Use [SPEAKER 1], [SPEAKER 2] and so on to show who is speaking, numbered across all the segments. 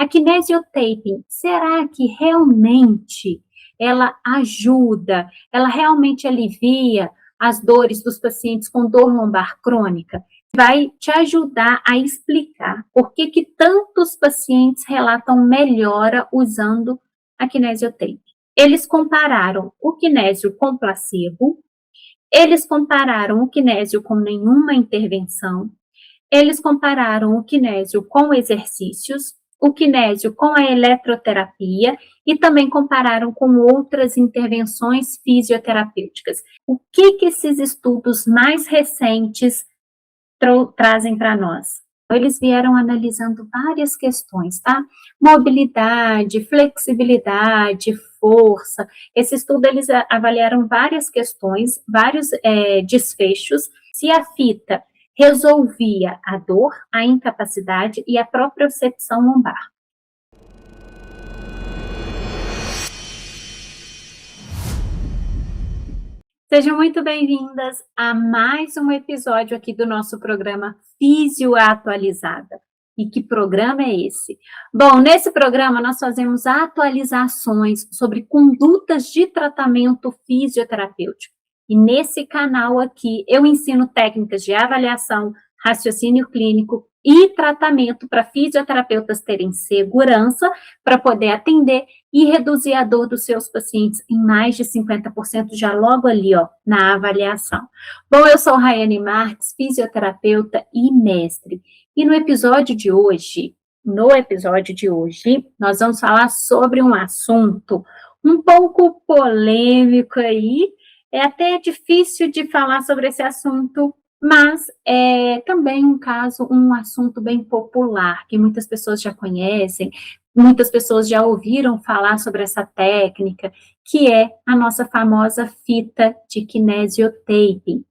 [SPEAKER 1] A kinesiotaping, será que realmente ela ajuda, ela realmente alivia as dores dos pacientes com dor lombar crônica? Vai te ajudar a explicar por que tantos pacientes relatam melhora usando a kinesiotaping. Eles compararam o kinésio com placebo, eles compararam o kinésio com nenhuma intervenção, eles compararam o kinésio com exercícios, o kinésio com a eletroterapia e também compararam com outras intervenções fisioterapêuticas. O que esses estudos mais recentes trazem para nós? Eles vieram analisando várias questões, tá? Mobilidade, flexibilidade, força. Esse estudo, eles avaliaram várias questões, vários desfechos. Se a fita resolvia a dor, a incapacidade e a propriocepção lombar. Sejam muito bem-vindas a mais um episódio aqui do nosso programa Físio Atualizada. E que programa é esse? Bom, nesse programa nós fazemos atualizações sobre condutas de tratamento fisioterapêutico. E nesse canal aqui eu ensino técnicas de avaliação, raciocínio clínico e tratamento para fisioterapeutas terem segurança para poder atender e reduzir a dor dos seus pacientes em mais de 50% já logo ali, ó, na avaliação. Bom, eu sou Raiane Marques, fisioterapeuta e mestre. E no episódio de hoje, nós vamos falar sobre um assunto um pouco polêmico aí. É até difícil de falar sobre esse assunto, mas é também um assunto bem popular, que muitas pessoas já conhecem, muitas pessoas já ouviram falar sobre essa técnica, que é a nossa famosa fita de kinesiotaping.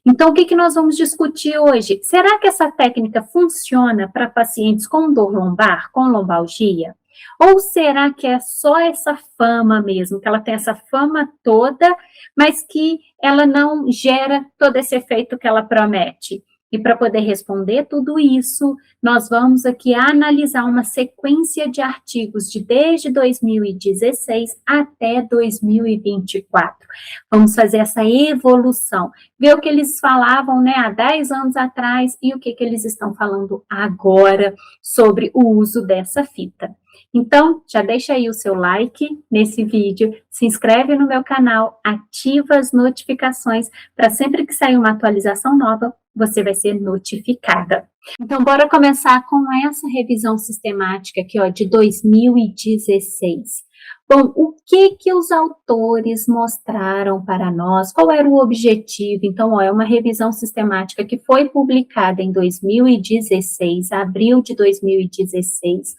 [SPEAKER 1] Então, o que nós vamos discutir hoje? Será que essa técnica funciona para pacientes com dor lombar, com lombalgia? Ou será que é só essa fama mesmo, que ela tem essa fama toda, mas que ela não gera todo esse efeito que ela promete? E para poder responder tudo isso, nós vamos aqui analisar uma sequência de artigos desde 2016 até 2024. Vamos fazer essa evolução, ver o que eles falavam, né, há 10 anos atrás e o que eles estão falando agora sobre o uso dessa fita. Então, já deixa aí o seu like nesse vídeo, se inscreve no meu canal, ativa as notificações para sempre que sair uma atualização nova, você vai ser notificada. Então, bora começar com essa revisão sistemática aqui, ó, de 2016. Bom, o que os autores mostraram para nós? Qual era o objetivo? Então, ó, é uma revisão sistemática que foi publicada em 2016, abril de 2016,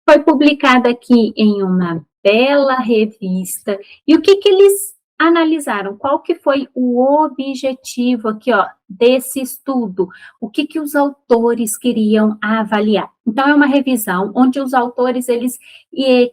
[SPEAKER 1] foi publicada aqui em uma bela revista. E o que eles analisaram? Qual que foi o objetivo aqui, ó, desse estudo? O que os autores queriam avaliar? Então, é uma revisão onde os autores, eles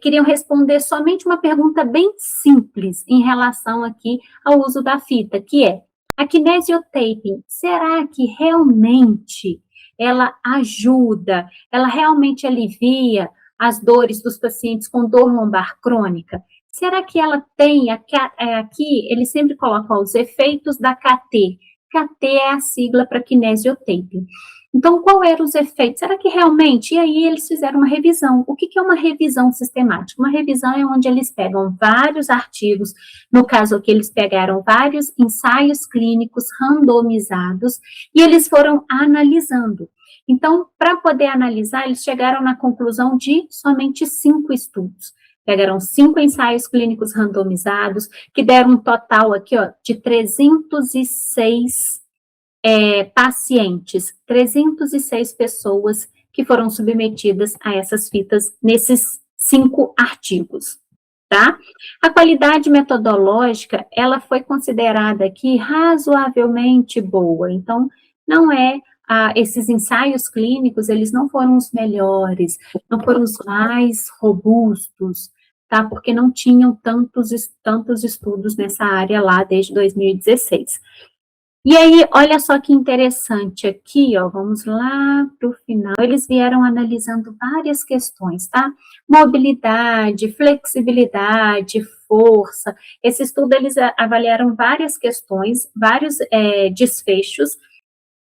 [SPEAKER 1] queriam responder somente uma pergunta bem simples em relação aqui ao uso da fita, que é: a kinesiotaping, será que realmente ela ajuda, ela realmente alivia as dores dos pacientes com dor lombar crônica? Será que ela tem, aqui eles sempre colocam os efeitos da KT. KT é a sigla para kinesiotaping. Então, qual eram os efeitos? Será que realmente? E aí eles fizeram uma revisão. O que é uma revisão sistemática? Uma revisão é onde eles pegam vários artigos, no caso aqui eles pegaram vários ensaios clínicos randomizados e eles foram analisando. Então, para poder analisar, eles chegaram na conclusão de somente 5 estudos. Pegaram 5 ensaios clínicos randomizados, que deram um total aqui, ó, de 306 pacientes, 306 pessoas que foram submetidas a essas fitas nesses 5 artigos, tá? A qualidade metodológica, ela foi considerada aqui razoavelmente boa, então, não é esses ensaios clínicos, eles não foram os melhores, não foram os mais robustos, tá? Porque não tinham tantos estudos nessa área lá desde 2016. E aí, olha só que interessante aqui, ó, vamos lá para o final. Eles vieram analisando várias questões, tá? Mobilidade, flexibilidade, força. Esse estudo, eles avaliaram várias questões, vários desfechos,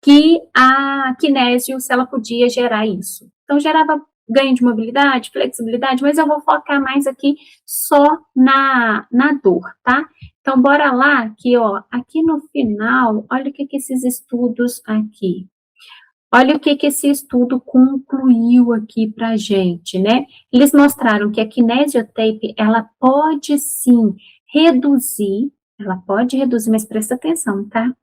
[SPEAKER 1] que a kinésio, se ela podia gerar isso. Então, gerava ganho de mobilidade, flexibilidade, mas eu vou focar mais aqui só na dor, tá? Então, bora lá, aqui, ó, aqui no final, olha o que esses estudos aqui. Olha o que esse estudo concluiu aqui pra gente, né? Eles mostraram que a kinesiotape, ela pode sim ela pode reduzir, mas presta atenção, tá?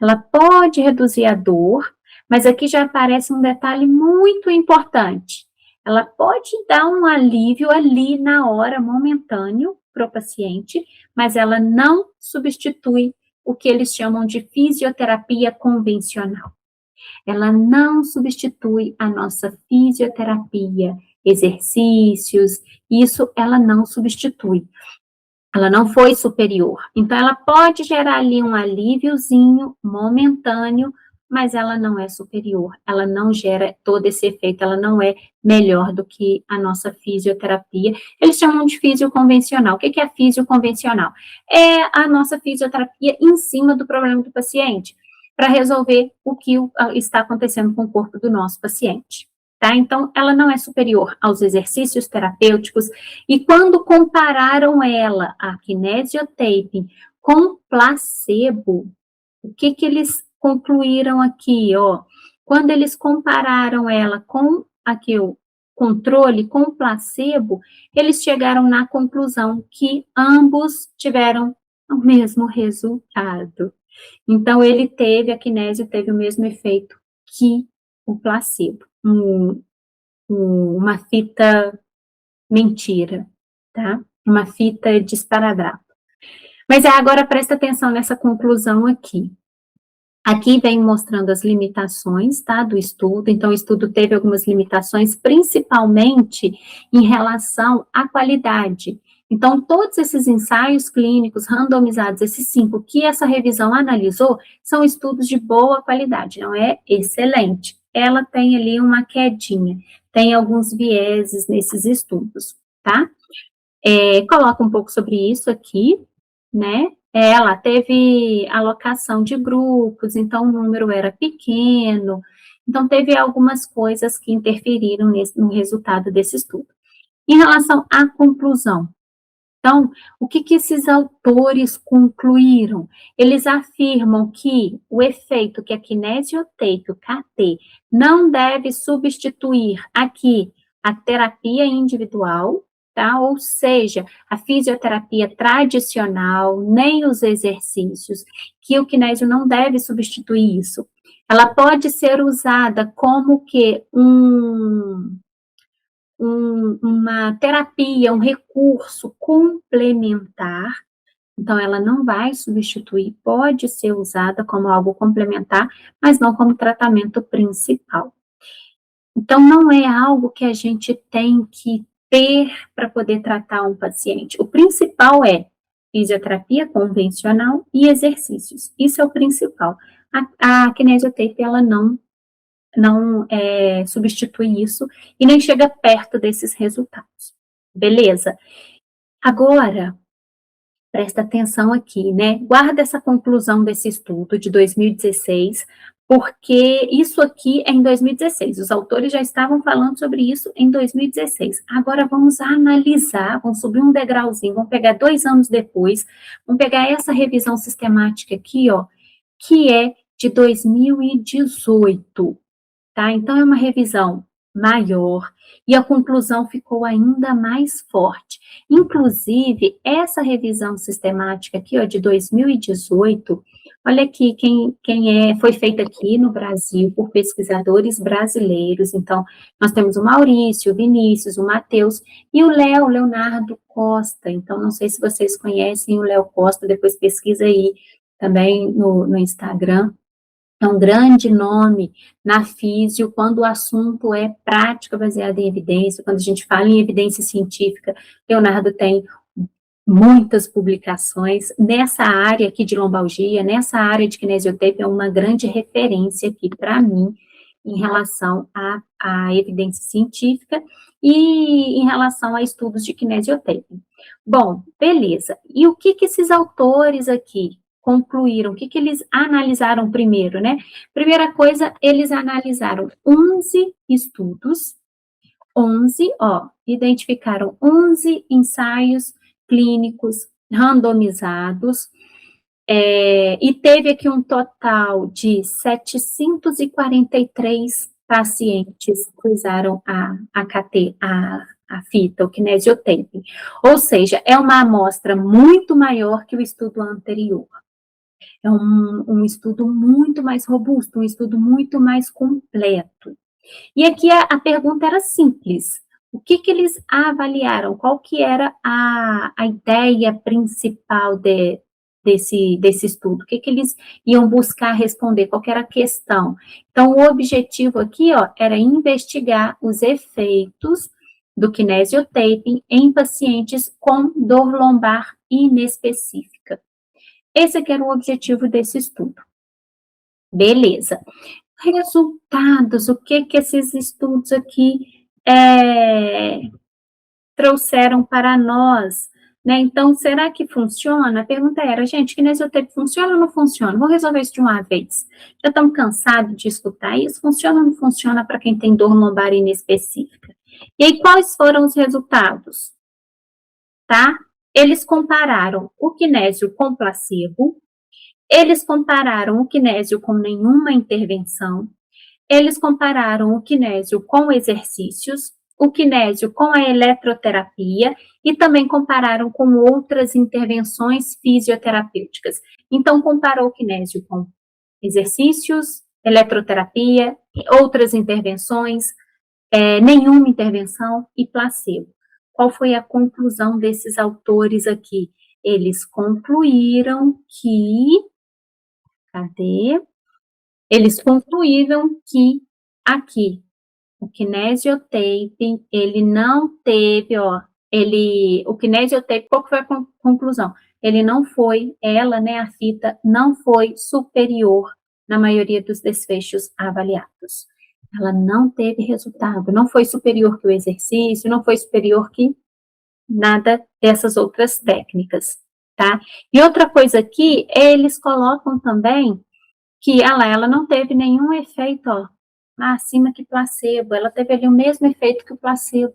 [SPEAKER 1] Ela pode reduzir a dor, mas aqui já aparece um detalhe muito importante. Ela pode dar um alívio ali na hora, momentâneo, para o paciente, mas ela não substitui o que eles chamam de fisioterapia convencional. Ela não substitui a nossa fisioterapia, exercícios, isso ela não substitui. Ela não foi superior. Então, ela pode gerar ali um alíviozinho momentâneo, mas ela não é superior. Ela não gera todo esse efeito, ela não é melhor do que a nossa fisioterapia. Eles chamam de fisio convencional. O que é a fisio convencional? É a nossa fisioterapia em cima do problema do paciente, para resolver o que está acontecendo com o corpo do nosso paciente. Tá? Então, ela não é superior aos exercícios terapêuticos, e quando compararam ela, a kinesiotaping, com placebo, o que eles concluíram aqui, ó? Quando eles compararam ela com aqui o controle, com placebo, eles chegaram na conclusão que ambos tiveram o mesmo resultado. Então, a kinésio teve o mesmo efeito que o placebo. Uma fita mentira, tá? Uma fita de esparadrapo. Mas agora presta atenção nessa conclusão aqui. Aqui vem mostrando as limitações, tá, do estudo. Então, o estudo teve algumas limitações, principalmente em relação à qualidade. Então, todos esses ensaios clínicos randomizados, esses 5 que essa revisão analisou, são estudos de boa qualidade, não é excelente. Ela tem ali uma quedinha, tem alguns vieses nesses estudos, tá? Coloca um pouco sobre isso aqui, né? Ela teve alocação de grupos, então o número era pequeno, então teve algumas coisas que interferiram no resultado desse estudo. Em relação à conclusão, então, o que esses autores concluíram? Eles afirmam que o efeito que a kinesiotape, o KT, não deve substituir aqui a terapia individual, tá? Ou seja, a fisioterapia tradicional, nem os exercícios, que o kinésio não deve substituir isso. Ela pode ser usada como que uma terapia, um recurso complementar, então ela não vai substituir, pode ser usada como algo complementar, mas não como tratamento principal. Então, não é algo que a gente tem que ter para poder tratar um paciente. O principal é fisioterapia convencional e exercícios. Isso é o principal. A kinesiotape, ela não substitui isso e nem chega perto desses resultados. Beleza? Agora, presta atenção aqui, né? Guarda essa conclusão desse estudo de 2016, porque isso aqui é em 2016. Os autores já estavam falando sobre isso em 2016. Agora vamos analisar, vamos subir um degrauzinho, vamos pegar 2 anos depois, vamos pegar essa revisão sistemática aqui, ó, que é de 2018. Tá? Então, é uma revisão maior e a conclusão ficou ainda mais forte. Inclusive, essa revisão sistemática aqui, ó, de 2018, olha aqui, foi feita aqui no Brasil por pesquisadores brasileiros. Então, nós temos o Maurício, o Vinícius, o Matheus e o Leonardo Costa. Então, não sei se vocês conhecem o Léo Costa, depois pesquisa aí também no Instagram. É um grande nome na físio, quando o assunto é prática baseada em evidência, quando a gente fala em evidência científica, Leonardo tem muitas publicações nessa área aqui de lombalgia, nessa área de kinesiotape, é uma grande referência aqui para mim, em relação à evidência científica e em relação a estudos de kinesiotape. Bom, beleza. E o que esses autores aqui concluíram? O que eles analisaram primeiro, né? Primeira coisa, eles analisaram 11 estudos, 11, identificaram 11 ensaios clínicos randomizados, e teve aqui um total de 743 pacientes que usaram a fita, o kinesiotape. Ou seja, é uma amostra muito maior que o estudo anterior. É um estudo muito mais robusto, um estudo muito mais completo. E aqui a pergunta era simples. O que eles avaliaram? Qual que era a ideia principal desse estudo? O que eles iam buscar responder? Qual que era a questão? Então, o objetivo aqui, era investigar os efeitos do kinesiotaping em pacientes com dor lombar inespecífica. Esse aqui era o objetivo desse estudo. Beleza. Resultados, o que esses estudos aqui trouxeram para nós, né? Então, será que funciona? A pergunta era, gente, kinesiotape funciona ou não funciona? Vou resolver isso de uma vez. Já estamos cansados de escutar isso? Funciona ou não funciona para quem tem dor lombar inespecífica? E aí, quais foram os resultados? Tá? Eles compararam o kinésio com placebo, eles compararam o kinésio com nenhuma intervenção, eles compararam o kinésio com exercícios, o kinésio com a eletroterapia e também compararam com outras intervenções fisioterapêuticas. Então, comparou o kinésio com exercícios, eletroterapia, outras intervenções, nenhuma intervenção e placebo. Qual foi a conclusão desses autores aqui? Eles concluíram que... Cadê? Eles concluíram que aqui, o kinesiotaping, ele não teve, o kinesiotaping, qual foi a conclusão? Ele não foi, a fita, não foi superior na maioria dos desfechos avaliados. Ela não teve resultado, não foi superior que o exercício, não foi superior que nada dessas outras técnicas, tá? E outra coisa aqui, eles colocam também que ela não teve nenhum efeito, acima que placebo, ela teve ali o mesmo efeito que o placebo.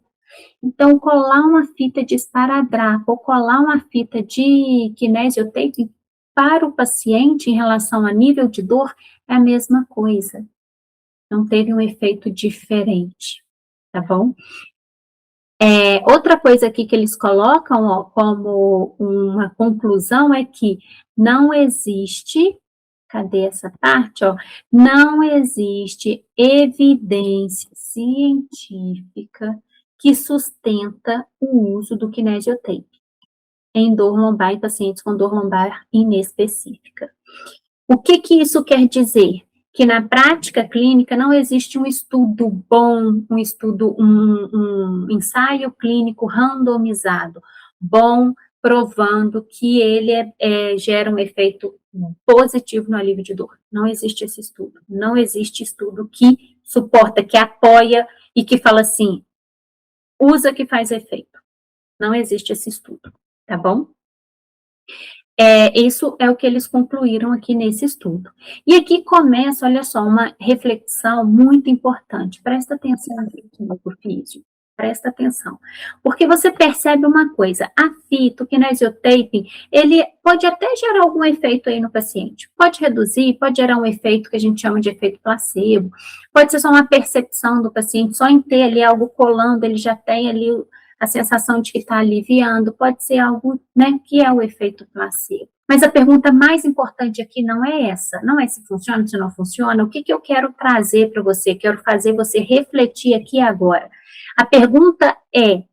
[SPEAKER 1] Então, colar uma fita de esparadrapo ou colar uma fita de kinesiotape para o paciente em relação a nível de dor é a mesma coisa. Não teve um efeito diferente, tá bom? Outra coisa aqui que eles colocam, como uma conclusão é que não existe... Cadê essa parte? Não existe evidência científica que sustenta o uso do kinesiotape em dor lombar em pacientes com dor lombar inespecífica. O que isso quer dizer? Que na prática clínica não existe um estudo bom, um ensaio clínico randomizado bom, provando que ele gera um efeito positivo no alívio de dor. Não existe esse estudo. Não existe estudo que suporta, que apoia e que fala assim, usa que faz efeito. Não existe esse estudo, tá bom? Isso é o que eles concluíram aqui nesse estudo. E aqui começa, olha só, uma reflexão muito importante. Presta atenção aqui, físio. Presta atenção. Porque você percebe uma coisa, a fita, o kinesiotaping, ele pode até gerar algum efeito aí no paciente. Pode reduzir, pode gerar um efeito que a gente chama de efeito placebo. Pode ser só uma percepção do paciente, só em ter ali algo colando, ele já tem ali a sensação de que está aliviando, pode ser algo, né, que é o efeito placebo. Mas a pergunta mais importante aqui não é essa, não é se funciona, se não funciona, o que eu quero trazer para você, quero fazer você refletir aqui agora. A pergunta é,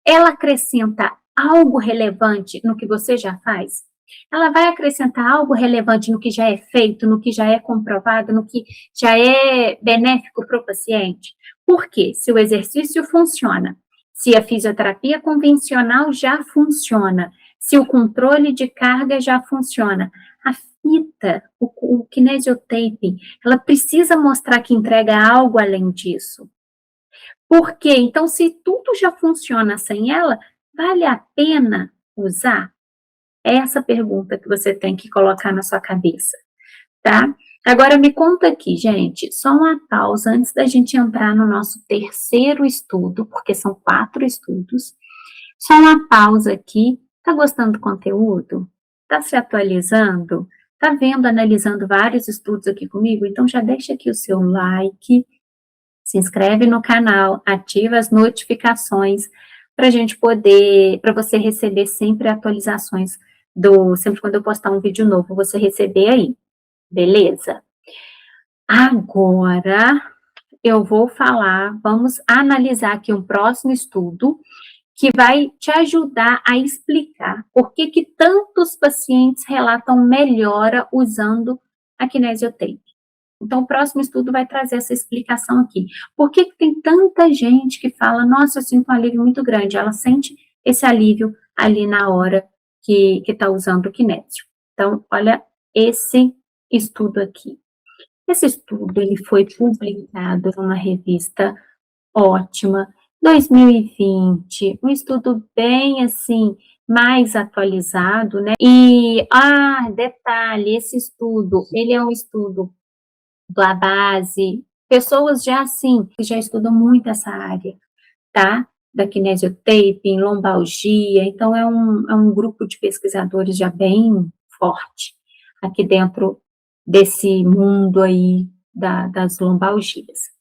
[SPEAKER 1] ela acrescenta algo relevante no que você já faz? Ela vai acrescentar algo relevante no que já é feito, no que já é comprovado, no que já é benéfico para o paciente? Por quê? Se o exercício funciona, se a fisioterapia convencional já funciona, se o controle de carga já funciona. A fita, o kinesiotaping, ela precisa mostrar que entrega algo além disso. Por quê? Então, se tudo já funciona sem ela, vale a pena usar? É essa pergunta que você tem que colocar na sua cabeça, tá? Agora me conta aqui, gente, só uma pausa antes da gente entrar no nosso terceiro estudo, porque são 4 estudos. Só uma pausa aqui. Tá gostando do conteúdo? Tá se atualizando? Tá vendo, analisando vários estudos aqui comigo? Então já deixa aqui o seu like, se inscreve no canal, ativa as notificações para a gente poder, para você receber sempre atualizações sempre quando eu postar um vídeo novo, você receber aí, beleza? Agora eu vou falar, vamos analisar aqui um próximo estudo que vai te ajudar a explicar por que tantos pacientes relatam melhora usando a kinesiotape. Então, o próximo estudo vai trazer essa explicação aqui. Por que tem tanta gente que fala, nossa, eu sinto um alívio muito grande? Ela sente esse alívio ali na hora que está usando o kinésio. Então, olha esse estudo aqui. Esse estudo, ele foi publicado numa revista ótima, 2020, um estudo bem, assim, mais atualizado, né? E, detalhe, esse estudo, ele é um estudo da base, pessoas já assim, que já estudam muito essa área, tá? Da kinesiotaping, lombalgia, então é um grupo de pesquisadores já bem forte aqui dentro desse mundo aí das lombalgias.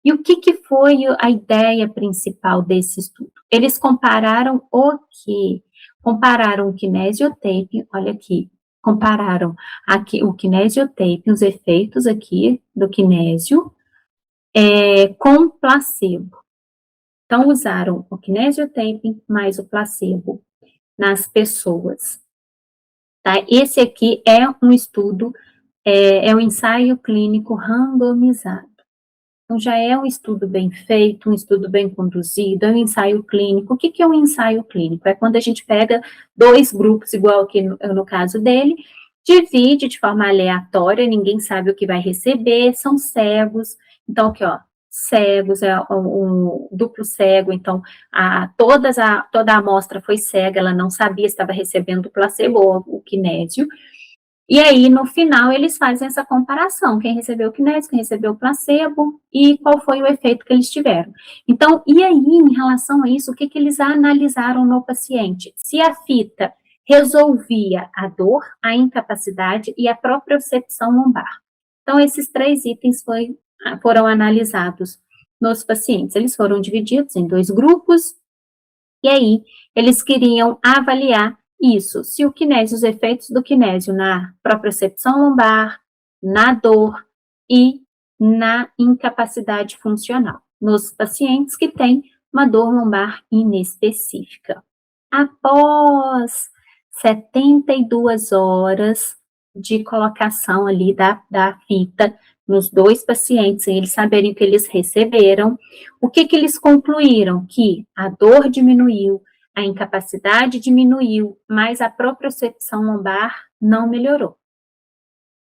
[SPEAKER 1] E o que foi a ideia principal desse estudo? Eles compararam o quê? Compararam o kinesiotaping, olha aqui, compararam aqui o kinesiotaping, os efeitos aqui do kinésio, com placebo. Então, usaram o kinesiotaping mais o placebo nas pessoas. Tá? Esse aqui é um estudo, é um ensaio clínico randomizado. Então, já é um estudo bem feito, um estudo bem conduzido, é um ensaio clínico. O que é um ensaio clínico? É quando a gente pega 2 grupos, igual aqui no caso dele, divide de forma aleatória, ninguém sabe o que vai receber, são cegos. Então, aqui, ó, cegos, é um duplo cego, então, toda a amostra foi cega, ela não sabia se estava recebendo o placebo ou o kinésio. E aí, no final, eles fazem essa comparação, quem recebeu o kinésio, quem recebeu o placebo, e qual foi o efeito que eles tiveram. Então, e aí, em relação a isso, o que eles analisaram no paciente? Se a fita resolvia a dor, a incapacidade e a propriocepção lombar. Então, esses 3 itens foram analisados nos pacientes. Eles foram divididos em 2 grupos, e aí, eles queriam avaliar isso, se o kinésio, os efeitos do kinésio na propriocepção lombar, na dor e na incapacidade funcional, nos pacientes que têm uma dor lombar inespecífica. Após 72 horas de colocação ali da fita nos 2 pacientes, sem eles saberem o que eles receberam, o que eles concluíram? Que a dor diminuiu, a incapacidade diminuiu, mas a propriocepção lombar não melhorou.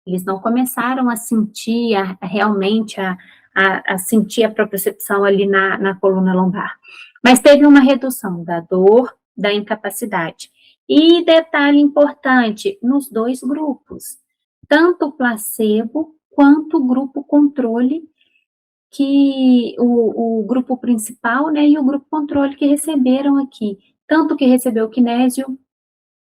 [SPEAKER 1] Eles não começaram a sentir realmente a sentir a propriocepção ali na coluna lombar. Mas teve uma redução da dor, da incapacidade. E detalhe importante, nos 2 grupos, tanto o placebo quanto o grupo controle, que o grupo principal, né, e o grupo controle que receberam aqui, tanto o que recebeu o kinésio,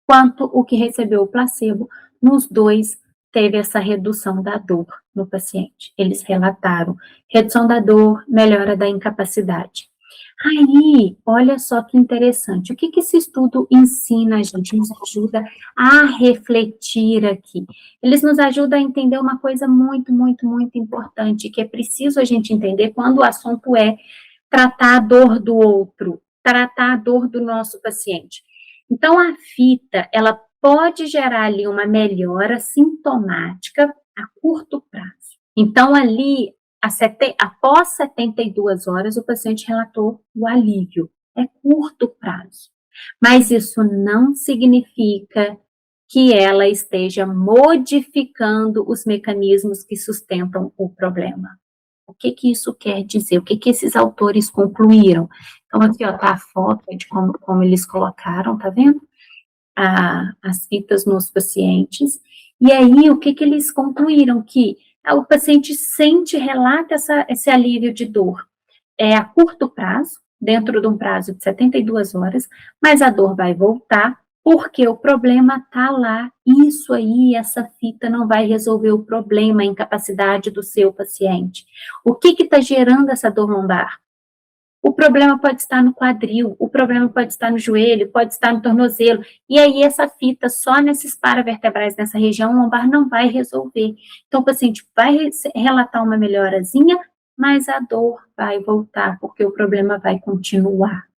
[SPEAKER 1] quanto o que recebeu o placebo, nos 2 teve essa redução da dor no paciente. Eles relataram redução da dor, melhora da incapacidade. Aí, olha só que interessante, o que esse estudo ensina a gente, nos ajuda a refletir aqui. Eles nos ajudam a entender uma coisa muito, muito, muito importante, que é preciso a gente entender quando o assunto é tratar a dor do outro, tratar a dor do nosso paciente. Então, a fita, ela pode gerar ali uma melhora sintomática a curto prazo. Então, ali, após 72 horas, o paciente relatou o alívio. É curto prazo. Mas isso não significa que ela esteja modificando os mecanismos que sustentam o problema. O que que isso quer dizer? O que que esses autores concluíram? Então, aqui, ó, tá a foto de como eles colocaram, tá vendo? As fitas nos pacientes. E aí, o que que eles concluíram? Que o paciente sente, relata esse alívio de dor a curto prazo, dentro de um prazo de 72 horas, mas a dor vai voltar, porque o problema está lá. Isso aí, essa fita não vai resolver o problema, a incapacidade do seu paciente. O que está gerando essa dor lombar? O problema pode estar no quadril, o problema pode estar no joelho, pode estar no tornozelo, e aí essa fita só nesses paravertebrais, nessa região lombar, não vai resolver. Então, o paciente vai relatar uma melhorazinha, mas a dor vai voltar, porque o problema vai continuar.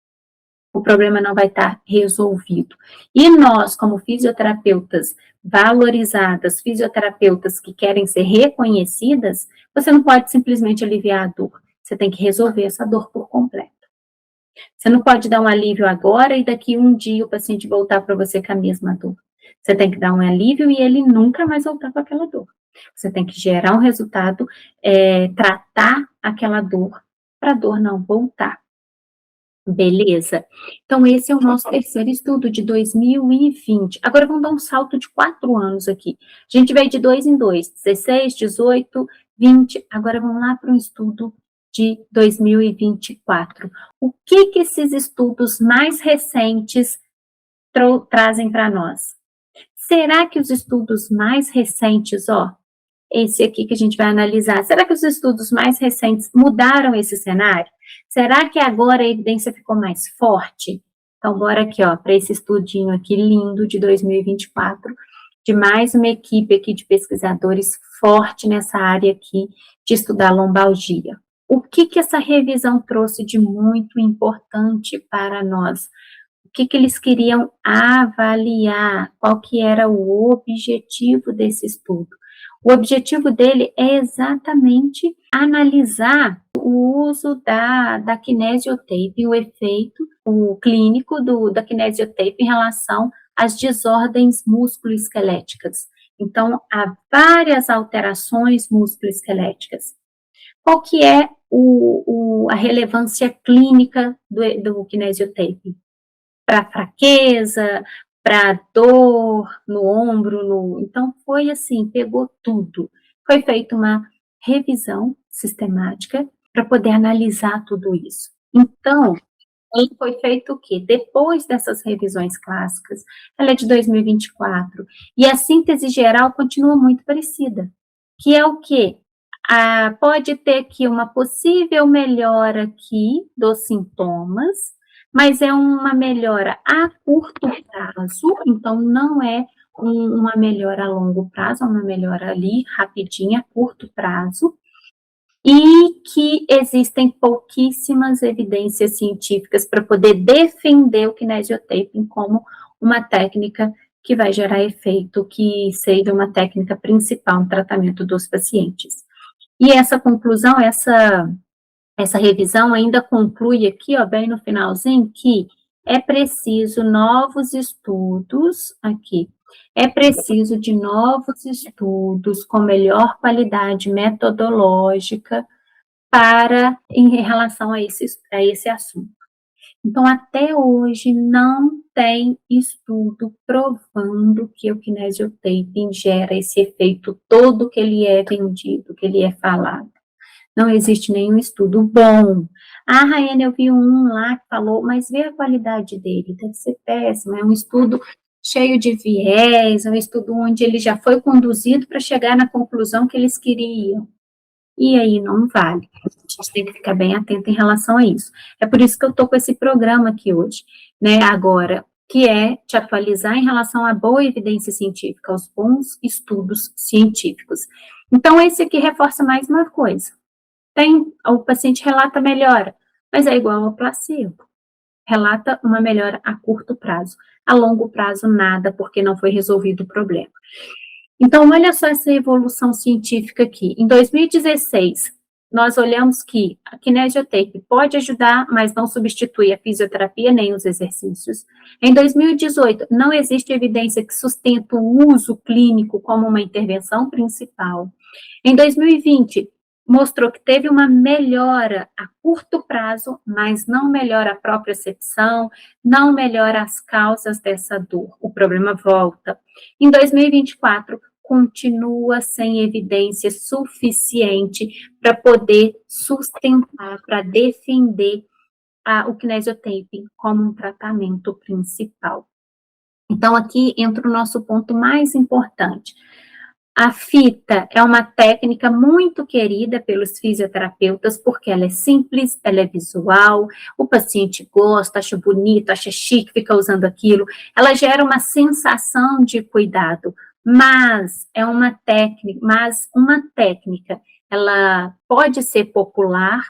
[SPEAKER 1] O problema não vai estar resolvido. E nós, como fisioterapeutas valorizadas, fisioterapeutas que querem ser reconhecidas, você não pode simplesmente aliviar a dor. Você tem que resolver essa dor por completo. Você não pode dar um alívio agora e daqui um dia o paciente voltar para você com a mesma dor. Você tem que dar um alívio e ele nunca mais voltar com aquela dor. Você tem que gerar um resultado, tratar aquela dor, para a dor não voltar. Beleza? Então, esse é o nosso terceiro estudo de 2020. Agora, vamos dar um salto de 4 anos aqui. A gente veio de 2 em 2, 16, 18, 20. Agora, vamos lá para um estudo de 2024. O que esses estudos mais recentes trazem para nós? Será que os estudos mais recentes, esse aqui que a gente vai analisar, será que os estudos mais recentes mudaram esse cenário? Será que agora a evidência ficou mais forte? Então, bora aqui, para esse estudinho aqui lindo de 2024, de mais uma equipe aqui de pesquisadores forte nessa área aqui de estudar lombalgia. O que essa revisão trouxe de muito importante para nós? O que eles queriam avaliar? Qual que era o objetivo desse estudo? O objetivo dele é exatamente analisar o uso da kinesiotape, o efeito clínico da kinesiotape em relação às desordens musculoesqueléticas. Então, há várias alterações musculoesqueléticas. Qual que é a relevância clínica do kinesiotape? Para fraqueza, para dor no ombro, então foi assim, pegou tudo. Foi feita uma revisão sistemática para poder analisar tudo isso. Então, foi feito o quê? Depois dessas revisões clássicas, ela é de 2024, e a síntese geral continua muito parecida, que é o quê? Pode ter aqui uma possível melhora aqui dos sintomas, mas é uma melhora a curto prazo, então não é uma melhora a longo prazo, é uma melhora ali rapidinha, a curto prazo, e que existem pouquíssimas evidências científicas para poder defender o kinesiotaping como uma técnica que vai gerar efeito, que seja uma técnica principal no tratamento dos pacientes. E essa conclusão, essa revisão ainda conclui aqui, bem no finalzinho, que é preciso novos estudos, é preciso de novos estudos com melhor qualidade metodológica em relação a esse assunto. Então, até hoje, não tem estudo provando que o kinesiotaping gera esse efeito todo que ele é vendido, que ele é falado. Não existe nenhum estudo bom. Raiane, eu vi um lá que falou, mas vê a qualidade dele, deve ser péssimo, é um estudo cheio de viés, é um estudo onde ele já foi conduzido para chegar na conclusão que eles queriam. E aí não vale. A gente tem que ficar bem atento em relação a isso. É por isso que eu estou com esse programa aqui hoje, né, agora, que é te atualizar em relação à boa evidência científica, aos bons estudos científicos. Então, esse aqui reforça mais uma coisa. O paciente relata melhora, mas é igual ao placebo. Relata uma melhora a curto prazo. A longo prazo, nada, porque não foi resolvido o problema. Então, olha só essa evolução científica aqui. Em 2016, nós olhamos que a kinesiotape pode ajudar, mas não substitui a fisioterapia nem os exercícios. Em 2018, não existe evidência que sustenta o uso clínico como uma intervenção principal. Em 2020, mostrou que teve uma melhora a curto prazo, mas não melhora a propriocepção, não melhora as causas dessa dor. O problema volta. Em 2024, continua sem evidência suficiente para poder sustentar, para defender o kinesiotaping como um tratamento principal. Então, aqui entra o nosso ponto mais importante. A fita é uma técnica muito querida pelos fisioterapeutas, porque ela é simples, ela é visual, o paciente gosta, acha bonito, acha chique, fica usando aquilo. Ela gera uma sensação de cuidado, mas uma técnica, ela pode ser popular,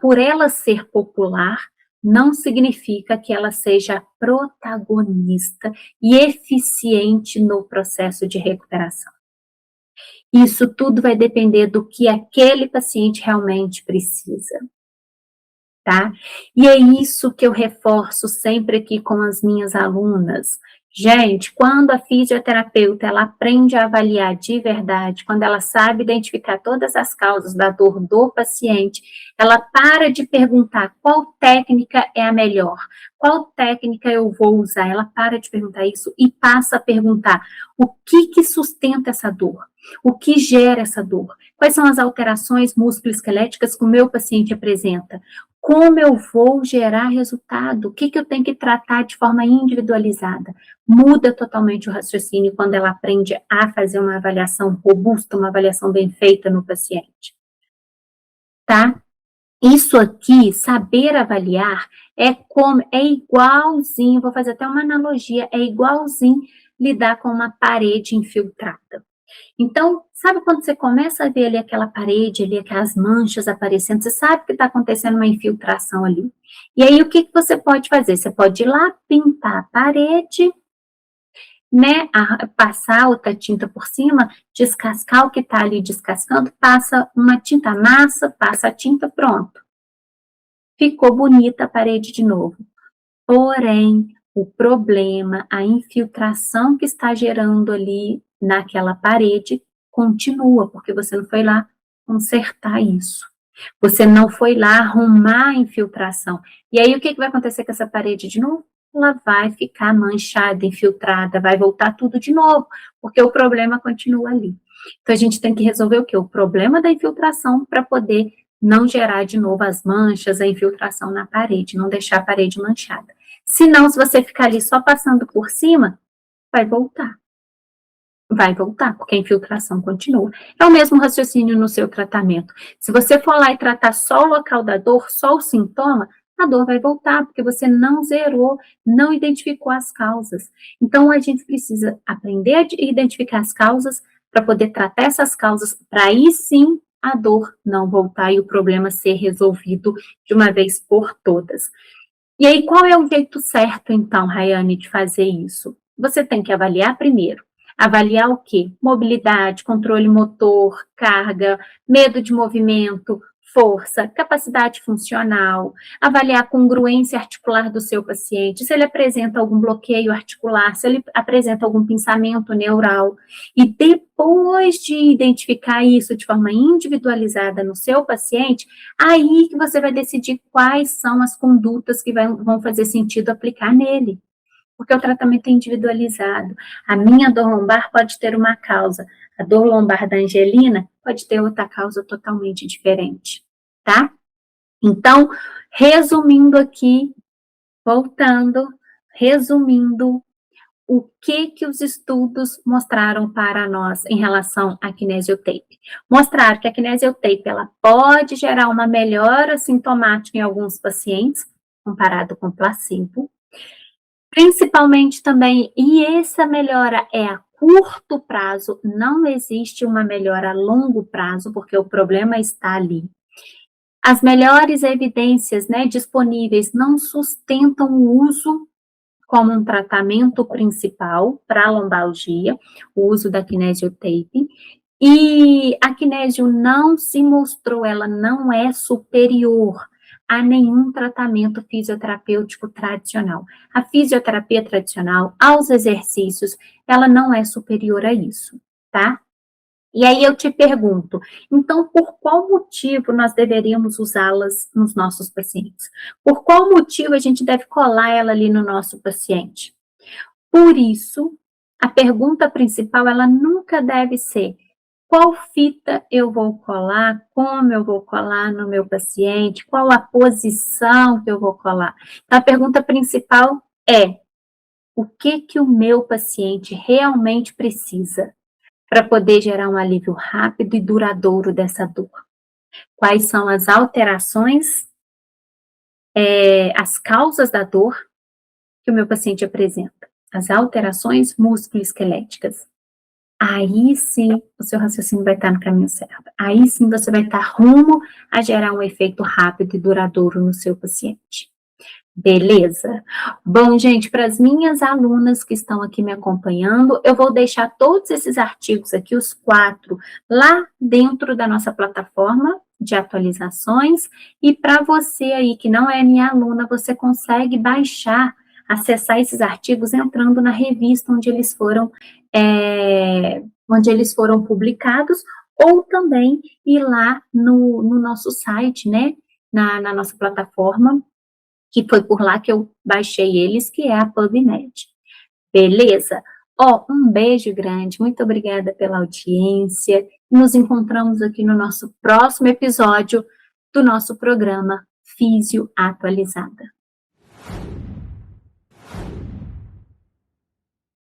[SPEAKER 1] por ela ser popular, não significa que ela seja protagonista e eficiente no processo de recuperação. Isso tudo vai depender do que aquele paciente realmente precisa, tá? E é isso que eu reforço sempre aqui com as minhas alunas. Gente, quando a fisioterapeuta, ela aprende a avaliar de verdade, quando ela sabe identificar todas as causas da dor do paciente, ela para de perguntar qual técnica é a melhor, qual técnica eu vou usar, ela para de perguntar isso e passa a perguntar o que sustenta essa dor, o que gera essa dor, quais são as alterações musculoesqueléticas que o meu paciente apresenta, como eu vou gerar resultado, o que eu tenho que tratar de forma individualizada. Muda totalmente o raciocínio quando ela aprende a fazer uma avaliação robusta, uma avaliação bem feita no paciente. Tá? Isso aqui, saber avaliar, é igualzinho, vou fazer até uma analogia, é igualzinho lidar com uma parede infiltrada. Então, sabe quando você começa a ver ali aquela parede, ali aquelas manchas aparecendo, você sabe que está acontecendo uma infiltração ali. E aí, o que você pode fazer? Você pode ir lá pintar a parede, né, passar outra tinta por cima, descascar o que está ali descascando, passa uma tinta massa, passa a tinta, pronto. Ficou bonita a parede de novo. Porém, o problema, a infiltração que está gerando ali naquela parede, continua, porque você não foi lá consertar isso. Você não foi lá arrumar a infiltração. E aí, o que vai acontecer com essa parede de novo? Ela vai ficar manchada, infiltrada, vai voltar tudo de novo, porque o problema continua ali. Então, a gente tem que resolver o quê? O problema da infiltração para poder não gerar de novo as manchas, a infiltração na parede, não deixar a parede manchada. Senão, se você ficar ali só passando por cima, vai voltar. Vai voltar, porque a infiltração continua. É o mesmo raciocínio no seu tratamento. Se você for lá e tratar só o local da dor, só o sintoma, a dor vai voltar, porque você não zerou, não identificou as causas. Então, a gente precisa aprender a identificar as causas para poder tratar essas causas, para aí sim a dor não voltar e o problema ser resolvido de uma vez por todas. E aí, qual é o jeito certo, então, Rayane, de fazer isso? Você tem que avaliar primeiro. Avaliar o quê? Mobilidade, controle motor, carga, medo de movimento, força, capacidade funcional, avaliar a congruência articular do seu paciente, se ele apresenta algum bloqueio articular, se ele apresenta algum pensamento neural. E depois de identificar isso de forma individualizada no seu paciente, aí que você vai decidir quais são as condutas que vão fazer sentido aplicar nele. Porque o tratamento é individualizado. A minha dor lombar pode ter uma causa, a dor lombar da Angelina pode ter outra causa totalmente diferente, tá? Então, resumindo aqui, voltando, resumindo, o que os estudos mostraram para nós em relação à kinesiotape? Mostraram que a kinesiotape, ela pode gerar uma melhora sintomática em alguns pacientes, comparado com placebo, principalmente também, e essa melhora é a curto prazo, não existe uma melhora a longo prazo, porque o problema está ali. As melhores evidências, né, disponíveis não sustentam o uso como um tratamento principal para a lombalgia, o uso da kinesiotape, E a Kinésio não se mostrou, ela não é superior a nenhum tratamento fisioterapêutico tradicional. A fisioterapia tradicional, aos exercícios, ela não é superior a isso, tá? E aí eu te pergunto, então por qual motivo nós deveríamos usá-las nos nossos pacientes? Por qual motivo a gente deve colar ela ali no nosso paciente? Por isso, a pergunta principal, ela nunca deve ser qual fita eu vou colar, como eu vou colar no meu paciente, qual a posição que eu vou colar. Então, a pergunta principal é: o que o meu paciente realmente precisa para poder gerar um alívio rápido e duradouro dessa dor? Quais são as alterações, as causas da dor que o meu paciente apresenta? As alterações musculoesqueléticas. Aí sim o seu raciocínio vai estar no caminho certo. Aí sim você vai estar rumo a gerar um efeito rápido e duradouro no seu paciente. Beleza? Bom, gente, para as minhas alunas que estão aqui me acompanhando, eu vou deixar todos esses artigos aqui, os 4, lá dentro da nossa plataforma de atualizações. E para você aí que não é minha aluna, você consegue baixar, acessar esses artigos entrando na revista onde eles foram publicados, ou também ir lá no nosso site, né? Na nossa plataforma, que foi por lá que eu baixei eles, que é a PubMed. Beleza? Ó, um beijo grande, muito obrigada pela audiência. Nos encontramos aqui no nosso próximo episódio do nosso programa Físio Atualizada.